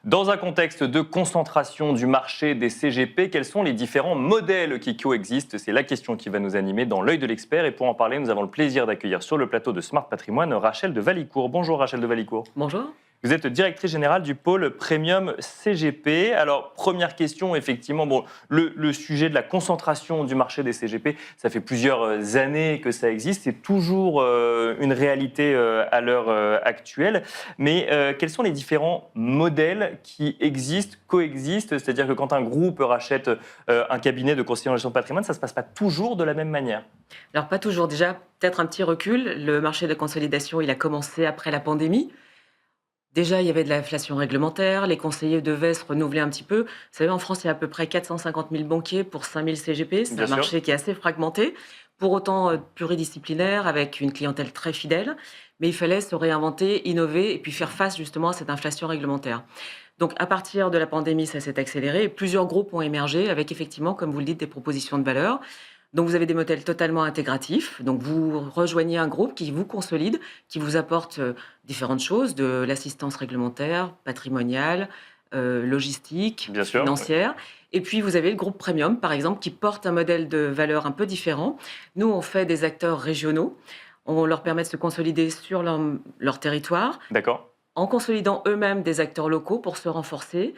Dans un contexte de concentration du marché des CGP, quels sont les différents modèles qui coexistent? C'est la question qui va nous animer dans l'œil de l'expert. Et pour en parler, nous avons le plaisir d'accueillir sur le plateau de Smart Patrimoine Rachel de Valicourt. Bonjour Rachel de Valicourt. Bonjour. Vous êtes directrice générale du pôle Premium CGP. Alors, première question, effectivement, le sujet de la concentration du marché des CGP, ça fait plusieurs années que ça existe. C'est toujours une réalité à l'heure actuelle. Mais quels sont les différents modèles qui existent, coexistent? C'est-à-dire que quand un groupe rachète un cabinet de conseiller en gestion de patrimoine, ça ne se passe pas toujours de la même manière. Alors pas toujours, déjà peut-être un petit recul. Le marché de consolidation, il a commencé après la pandémie. Déjà, il y avait de l'inflation réglementaire, les conseillers devaient se renouveler un petit peu. Vous savez, en France, il y a à peu près 450 000 banquiers pour 5 000 CGP. C'est Bien un sûr. marché qui est assez fragmenté, pour autant pluridisciplinaire, avec une clientèle très fidèle. Mais il fallait se réinventer, innover et puis faire face justement à cette inflation réglementaire. Donc à partir de la pandémie, ça s'est accéléré et plusieurs groupes ont émergé avec effectivement, comme vous le dites, des propositions de valeur. Donc vous avez des modèles totalement intégratifs. Donc vous rejoignez un groupe qui vous consolide, qui vous apporte différentes choses, de l'assistance réglementaire, patrimoniale, logistique, Bien sûr, oui. financière. Et puis vous avez le groupe Premium, par exemple, qui porte un modèle de valeur un peu différent. Nous, on fait des acteurs régionaux. On leur permet de se consolider sur leur territoire, D'accord. en consolidant eux-mêmes des acteurs locaux pour se renforcer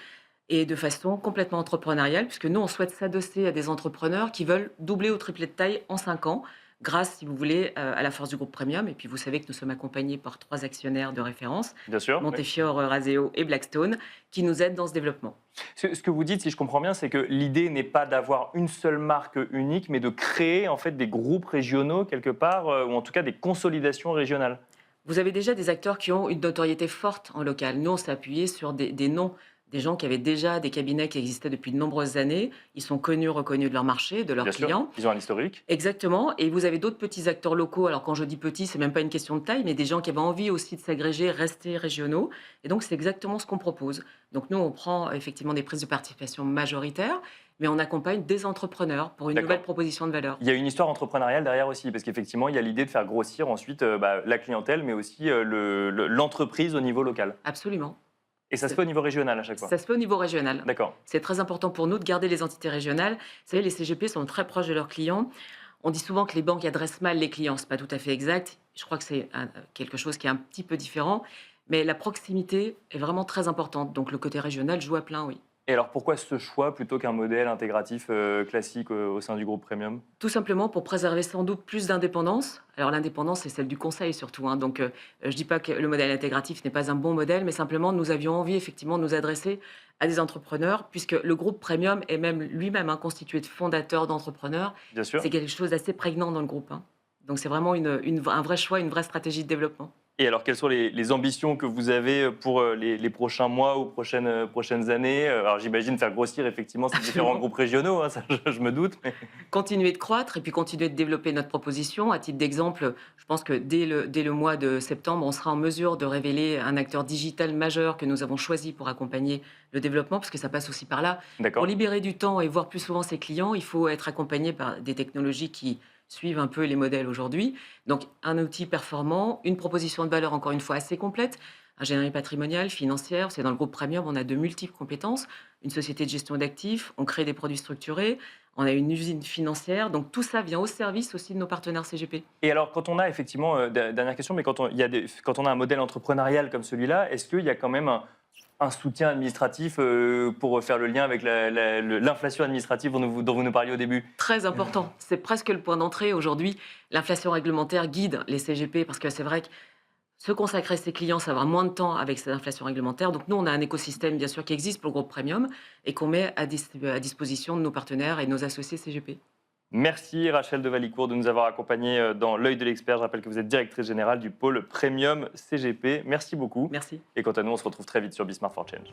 et de façon complètement entrepreneuriale, puisque nous, on souhaite s'adosser à des entrepreneurs qui veulent doubler ou tripler de taille en 5 ans, grâce, si vous voulez, à la force du groupe Premium. Et puis, vous savez que nous sommes accompagnés par 3 actionnaires de référence, Bien sûr. Oui. Montefiore, Raseo et Blackstone, qui nous aident dans ce développement. Ce que vous dites, si je comprends bien, c'est que l'idée n'est pas d'avoir une seule marque unique, mais de créer en fait des groupes régionaux quelque part, ou en tout cas des consolidations régionales. Vous avez déjà des acteurs qui ont une notoriété forte en local. Nous, on s'est appuyé sur des noms, des gens qui avaient déjà des cabinets qui existaient depuis de nombreuses années. Ils sont connus, reconnus de leur marché, de leurs Bien sûr, clients. ils ont un historique. Exactement. Et vous avez d'autres petits acteurs locaux. Alors, quand je dis petits, c'est même pas une question de taille, mais des gens qui avaient envie aussi de s'agréger, rester régionaux. Et donc, c'est exactement ce qu'on propose. Donc, nous, on prend effectivement des prises de participation majoritaires, mais on accompagne des entrepreneurs pour une D'accord. nouvelle proposition de valeur. Il y a une histoire entrepreneuriale derrière aussi, parce qu'effectivement, il y a l'idée de faire grossir ensuite la clientèle, mais aussi l'entreprise au niveau local. Absolument. Et ça se fait au niveau régional à chaque fois. Ça se fait au niveau régional. D'accord. C'est très important pour nous de garder les entités régionales. Vous savez, les CGP sont très proches de leurs clients. On dit souvent que les banques adressent mal les clients. Ce n'est pas tout à fait exact. Je crois que c'est quelque chose qui est un petit peu différent. Mais la proximité est vraiment très importante. Donc le côté régional joue à plein, oui. Et alors pourquoi ce choix plutôt qu'un modèle intégratif classique au sein du groupe Premium? Tout simplement pour préserver sans doute plus d'indépendance. Alors l'indépendance, c'est celle du conseil surtout, hein. Donc je ne dis pas que le modèle intégratif n'est pas un bon modèle, mais simplement nous avions envie effectivement de nous adresser à des entrepreneurs, puisque le groupe Premium est même lui-même constitué de fondateurs d'entrepreneurs. Bien sûr. C'est quelque chose d'assez prégnant dans le groupe, hein. Donc c'est vraiment un vrai choix, une vraie stratégie de développement. Et alors, quelles sont les ambitions que vous avez pour les prochains mois ou prochaines années? Alors, j'imagine faire grossir effectivement ces différents groupes régionaux, hein, ça, je me doute. Mais... Continuer de croître et puis continuer de développer notre proposition. À titre d'exemple, je pense que dès le mois de septembre, on sera en mesure de révéler un acteur digital majeur que nous avons choisi pour accompagner le développement, parce que ça passe aussi par là. D'accord. Pour libérer du temps et voir plus souvent ses clients, il faut être accompagné par des technologies qui suivent un peu les modèles aujourd'hui. Donc, un outil performant, une proposition de valeur, encore une fois, assez complète, ingénierie patrimoniale, financière. C'est dans le groupe Premium, on a de multiples compétences. Une société de gestion d'actifs, on crée des produits structurés, on a une usine financière. Donc, tout ça vient au service aussi de nos partenaires CGP. Et alors, quand on a effectivement, dernière question, mais quand on a un modèle entrepreneurial comme celui-là, est-ce qu'il y a quand même un soutien administratif pour faire le lien avec l'inflation administrative dont vous nous parliez au début? Très important. C'est presque le point d'entrée aujourd'hui. L'inflation réglementaire guide les CGP parce que c'est vrai que se consacrer à ses clients, ça va avoir moins de temps avec cette inflation réglementaire. Donc nous, on a un écosystème bien sûr qui existe pour le groupe Premium et qu'on met à disposition de nos partenaires et de nos associés CGP. Merci Rachel de Valicourt de nous avoir accompagnés dans l'œil de l'expert. Je rappelle que vous êtes directrice générale du pôle Premium CGP. Merci beaucoup. Merci. Et quant à nous, on se retrouve très vite sur Be Smart for Change.